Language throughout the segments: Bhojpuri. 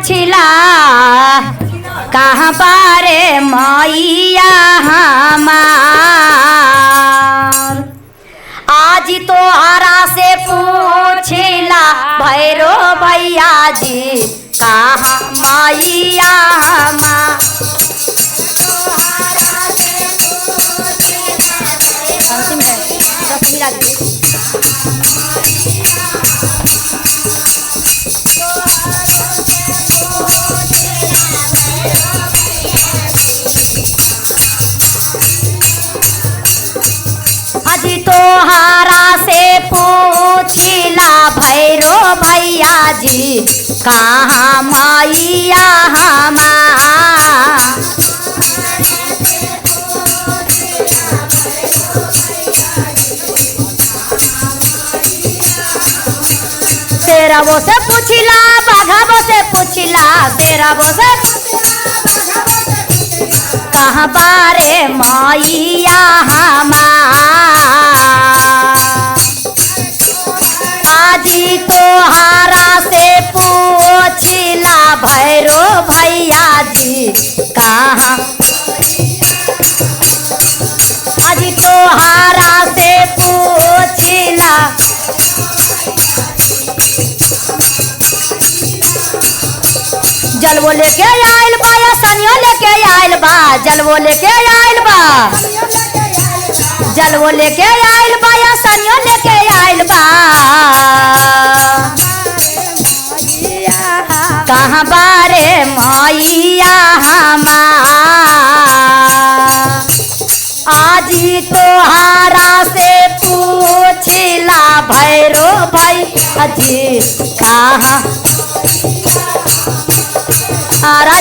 पूछिला कहाँ बारे मैया हमार। आज तोहरा से पूछिला भैरो भैया जी कहाँ मैया हमार। अजी तोहरा से पूछिला भैरो भैया जी कहाँ मैया हमार। शेरवो से पूछिला बाघवो से पूछिला शेरवो से कहाँ बारे मैया हमार। आजी तोहरा से पूछिला भैरो भैया जी कहाँ। आजी तोहरा से पूछिला जलवो लेके आइल बा या सनियो लेके आइल बा। जलवो लेके आइल बा जलवो लेके आइल बा या सनियो लेके आइल बा। कहाँ बारे मैया हमार। आजी तोहरा से पूछिला भैरो भैया जी कहाँ।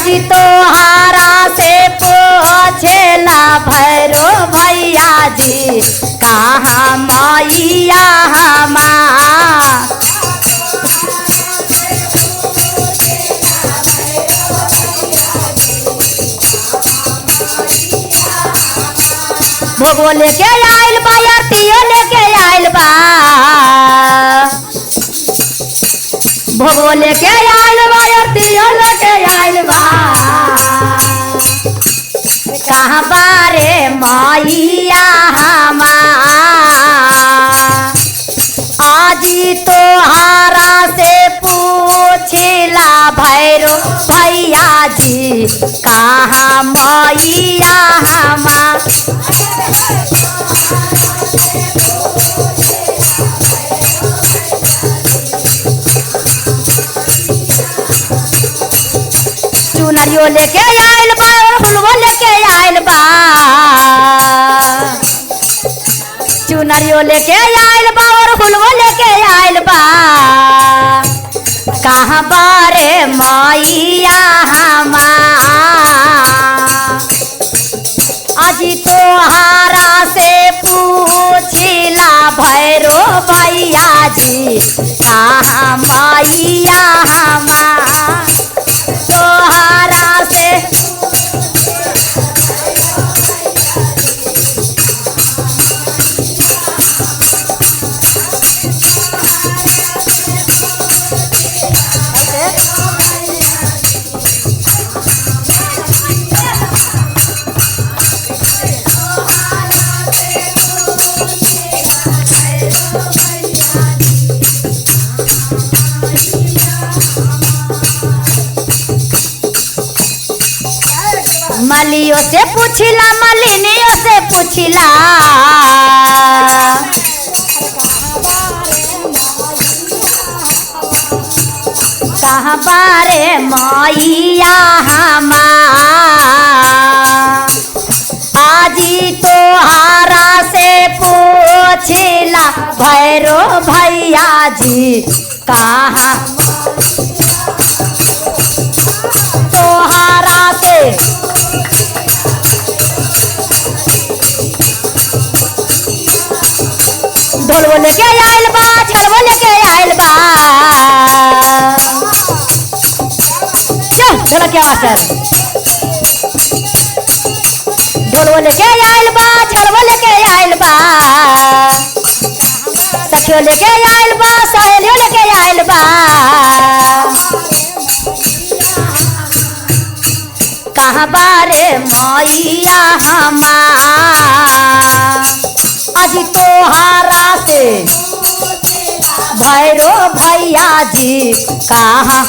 जी तोहरा से पूछेला भैरो भैया जी कहाँ मैया हमार। भोगो लेके आइल बा आरतियो लेके आइल बा। भोगो लेके आइल बा आरतियो लेके आइल बा। कहाँ बारे मैया हमार। आजी तोहरा से पूछिला भैरो भैया जी कहाँ मैया हमार। चुनरियो लेके आइल बा और फुलवो लेके आइल बा। चुनरियो लेके आइल बा और फुलवो लेके आइल बा। कहाँ बारे मैया हमार। अजी तोहरा से पूछिला भैरो भैया जी कहाँ मैया हमार। तोहरा से मलियो से पूछिला मलिनियो से पूछिला। कहाँ बारे मैया हमार। आजी तोहरा से पूछिला भैरो भैया जी कहाँ। तोहरा से ढोलवो लेके आइल बा झलवो लेके आइल बा। चल चलो क्या बात है। ढोलवो लेके आइल बा झलवो लेके आइल बा। सखियो लेके आइल बा सहेलियो लेके आइल बा। कहाँ बारे मैया हमार। अजी तोहारा से भैरो भैया जी कहाँ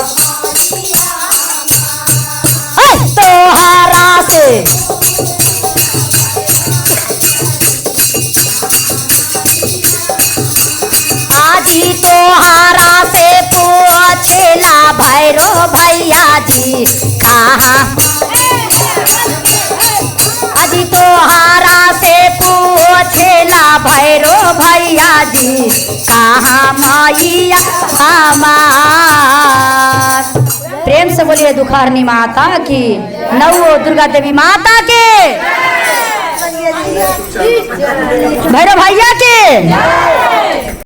तोहारा से आजी तोहारा से पूछेला भैरो भैया जी कहाँ। अजी तोहारा से पूछेला भैरो भैया जी कहाँ मैया हमार। प्रेम से बोलिए दुखारनी माता की, नवो दुर्गा देवी माता के, भैरव भैया के।